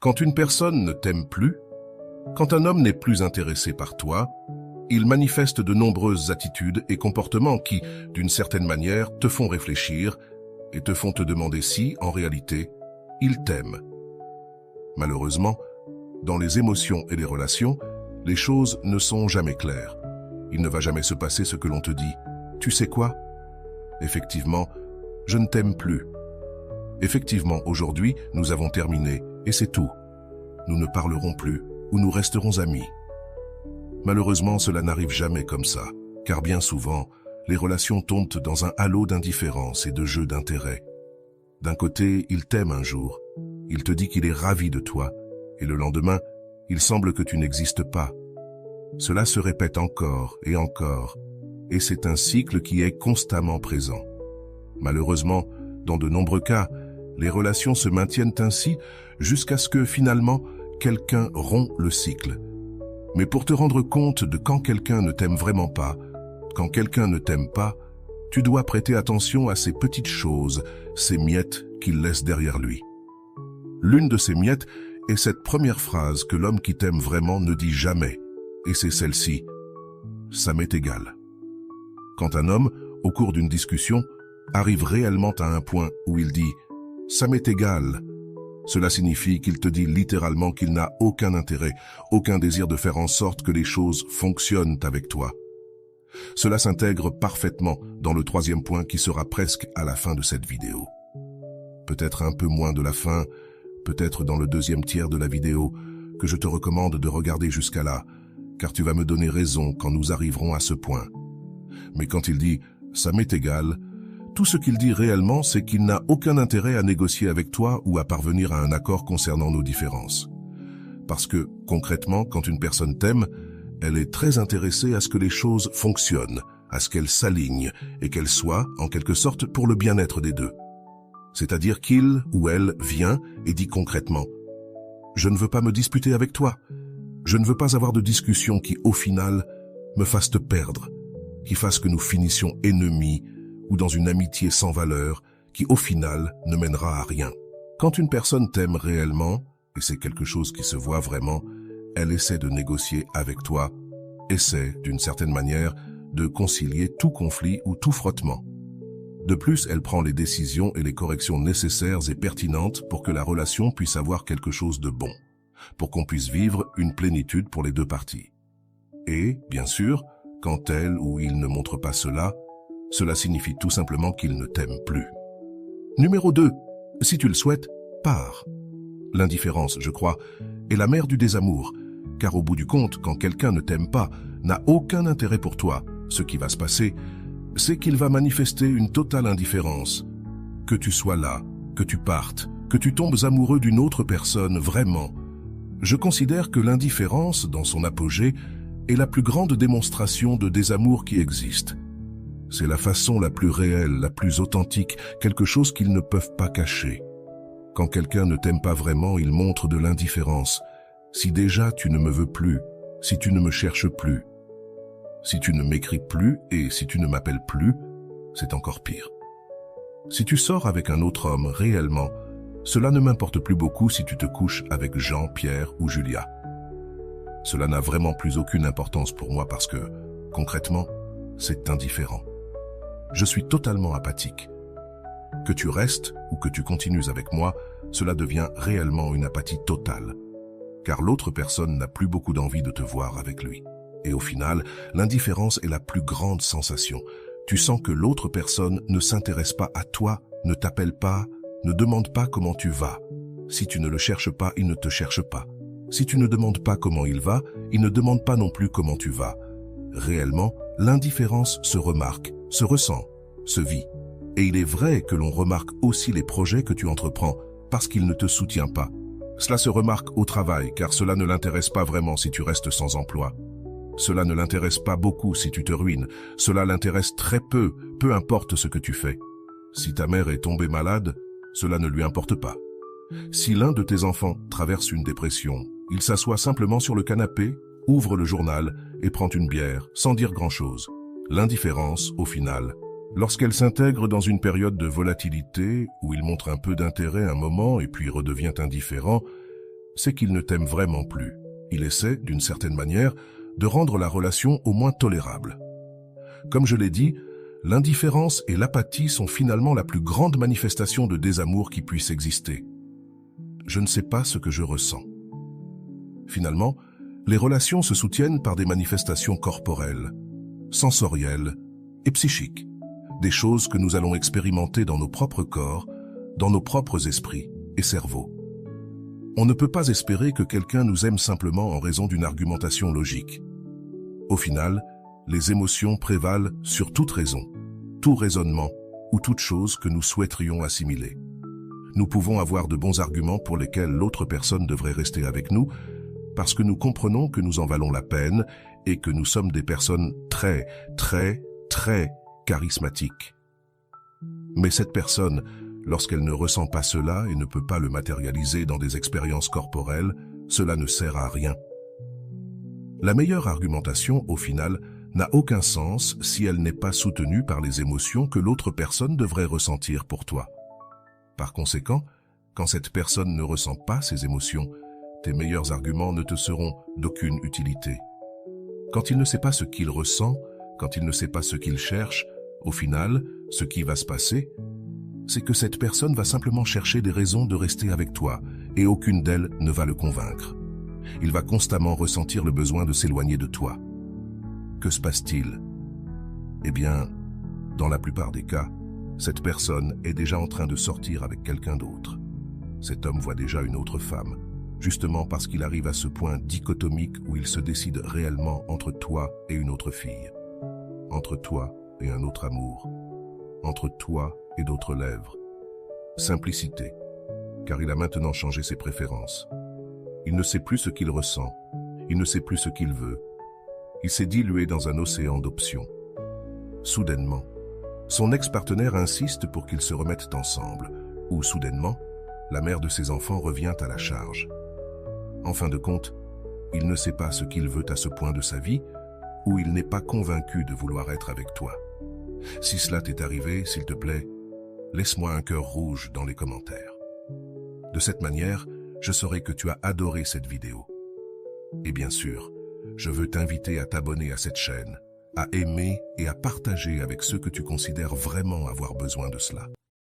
Quand une personne ne t'aime plus, quand un homme n'est plus intéressé par toi, il manifeste de nombreuses attitudes et comportements qui, d'une certaine manière, te font réfléchir et te font te demander si, en réalité, il t'aime. Malheureusement, dans les émotions et les relations, les choses ne sont jamais claires. Il ne va jamais se passer ce que l'on te dit. Tu sais quoi? Effectivement, je ne t'aime plus. Effectivement, aujourd'hui, nous avons terminé, et c'est tout. Nous ne parlerons plus, ou nous resterons amis. Malheureusement, cela n'arrive jamais comme ça, car bien souvent, les relations tombent dans un halo d'indifférence et de jeu d'intérêt. D'un côté, il t'aime un jour, il te dit qu'il est ravi de toi, et le lendemain, il semble que tu n'existes pas. Cela se répète encore, et c'est un cycle qui est constamment présent. Malheureusement, dans de nombreux cas, les relations se maintiennent ainsi jusqu'à ce que, finalement, quelqu'un rompt le cycle. Mais pour te rendre compte de quand quelqu'un ne t'aime vraiment pas, quand quelqu'un ne t'aime pas, tu dois prêter attention à ces petites choses, ces miettes qu'il laisse derrière lui. L'une de ces miettes est cette première phrase que l'homme qui t'aime vraiment ne dit jamais, et c'est celle-ci: « ça m'est égal ». Quand un homme, au cours d'une discussion, arrive réellement à un point où il dit « ça m'est égal », cela signifie qu'il te dit littéralement qu'il n'a aucun intérêt, aucun désir de faire en sorte que les choses fonctionnent avec toi. Cela s'intègre parfaitement dans le troisième point qui sera presque à la fin de cette vidéo. Peut-être un peu moins de la fin, peut-être dans le deuxième tiers de la vidéo, que je te recommande de regarder jusqu'à là, car tu vas me donner raison quand nous arriverons à ce point. Mais quand il dit « ça m'est égal », tout ce qu'il dit réellement, c'est qu'il n'a aucun intérêt à négocier avec toi ou à parvenir à un accord concernant nos différences. Parce que, concrètement, quand une personne t'aime, elle est très intéressée à ce que les choses fonctionnent, à ce qu'elles s'alignent et qu'elles soient, en quelque sorte, pour le bien-être des deux. C'est-à-dire qu'il ou elle vient et dit concrètement « je ne veux pas me disputer avec toi, je ne veux pas avoir de discussion qui, au final, me fasse te perdre, qui fasse que nous finissions ennemis, ou dans une amitié sans valeur qui, au final, ne mènera à rien. » Quand une personne t'aime réellement, et c'est quelque chose qui se voit vraiment, elle essaie de négocier avec toi, essaie, d'une certaine manière, de concilier tout conflit ou tout frottement. De plus, elle prend les décisions et les corrections nécessaires et pertinentes pour que la relation puisse avoir quelque chose de bon, pour qu'on puisse vivre une plénitude pour les deux parties. Et, bien sûr, quand elle ou il ne montre pas cela, cela signifie tout simplement qu'il ne t'aime plus. Numéro 2. Si tu le souhaites, pars. L'indifférence, je crois, est la mère du désamour, car au bout du compte, quand quelqu'un ne t'aime pas, n'a aucun intérêt pour toi, ce qui va se passer, c'est qu'il va manifester une totale indifférence. Que tu sois là, que tu partes, que tu tombes amoureux d'une autre personne, vraiment. Je considère que l'indifférence, dans son apogée, est la plus grande démonstration de désamour qui existe. C'est la façon la plus réelle, la plus authentique, quelque chose qu'ils ne peuvent pas cacher. Quand quelqu'un ne t'aime pas vraiment, il montre de l'indifférence. Si déjà tu ne me veux plus, si tu ne me cherches plus, si tu ne m'écris plus et si tu ne m'appelles plus, c'est encore pire. Si tu sors avec un autre homme réellement, cela ne m'importe plus beaucoup si tu te couches avec Jean, Pierre ou Julia. Cela n'a vraiment plus aucune importance pour moi parce que, concrètement, c'est indifférent. Je suis totalement apathique. Que tu restes ou que tu continues avec moi, cela devient réellement une apathie totale. Car l'autre personne n'a plus beaucoup d'envie de te voir avec lui. Et au final, l'indifférence est la plus grande sensation. Tu sens que l'autre personne ne s'intéresse pas à toi, ne t'appelle pas, ne demande pas comment tu vas. Si tu ne le cherches pas, il ne te cherche pas. Si tu ne demandes pas comment il va, il ne demande pas non plus comment tu vas. Réellement, l'indifférence se remarque, se ressent, se vit. Et il est vrai que l'on remarque aussi les projets que tu entreprends parce qu'il ne te soutient pas. Cela se remarque au travail car cela ne l'intéresse pas vraiment si tu restes sans emploi. Cela ne l'intéresse pas beaucoup si tu te ruines. Cela l'intéresse très peu, peu importe ce que tu fais. Si ta mère est tombée malade, cela ne lui importe pas. Si l'un de tes enfants traverse une dépression, il s'assoit simplement sur le canapé, ouvre le journal et prend une bière sans dire grand-chose. L'indifférence, au final, lorsqu'elle s'intègre dans une période de volatilité où il montre un peu d'intérêt un moment et puis redevient indifférent, c'est qu'il ne t'aime vraiment plus. Il essaie, d'une certaine manière, de rendre la relation au moins tolérable. Comme je l'ai dit, l'indifférence et l'apathie sont finalement la plus grande manifestation de désamour qui puisse exister. Je ne sais pas ce que je ressens. Finalement, les relations se soutiennent par des manifestations corporelles, sensorielles et psychiques, des choses que nous allons expérimenter dans nos propres corps, dans nos propres esprits et cerveaux. On ne peut pas espérer que quelqu'un nous aime simplement en raison d'une argumentation logique. Au final, les émotions prévalent sur toute raison, tout raisonnement ou toute chose que nous souhaiterions assimiler. Nous pouvons avoir de bons arguments pour lesquels l'autre personne devrait rester avec nous, parce que nous comprenons que nous en valons la peine et que nous sommes des personnes très charismatiques. Mais cette personne, lorsqu'elle ne ressent pas cela et ne peut pas le matérialiser dans des expériences corporelles, cela ne sert à rien. La meilleure argumentation, au final, n'a aucun sens si elle n'est pas soutenue par les émotions que l'autre personne devrait ressentir pour toi. Par conséquent, quand cette personne ne ressent pas ces émotions, tes meilleurs arguments ne te seront d'aucune utilité. Quand il ne sait pas ce qu'il ressent, quand il ne sait pas ce qu'il cherche, au final, ce qui va se passer, c'est que cette personne va simplement chercher des raisons de rester avec toi, et aucune d'elles ne va le convaincre. Il va constamment ressentir le besoin de s'éloigner de toi. Que se passe-t-il? Eh bien, dans la plupart des cas, cette personne est déjà en train de sortir avec quelqu'un d'autre. Cet homme voit déjà une autre femme, justement parce qu'il arrive à ce point dichotomique où il se décide réellement entre toi et une autre fille, entre toi et un autre amour, entre toi et d'autres lèvres. Simplicité, car il a maintenant changé ses préférences. Il ne sait plus ce qu'il ressent, il ne sait plus ce qu'il veut. Il s'est dilué dans un océan d'options. Soudainement, son ex-partenaire insiste pour qu'ils se remettent ensemble, ou soudainement, la mère de ses enfants revient à la charge. En fin de compte, il ne sait pas ce qu'il veut à ce point de sa vie, ou il n'est pas convaincu de vouloir être avec toi. Si cela t'est arrivé, s'il te plaît, laisse-moi un cœur rouge dans les commentaires. De cette manière, je saurai que tu as adoré cette vidéo. Et bien sûr, je veux t'inviter à t'abonner à cette chaîne, à aimer et à partager avec ceux que tu considères vraiment avoir besoin de cela.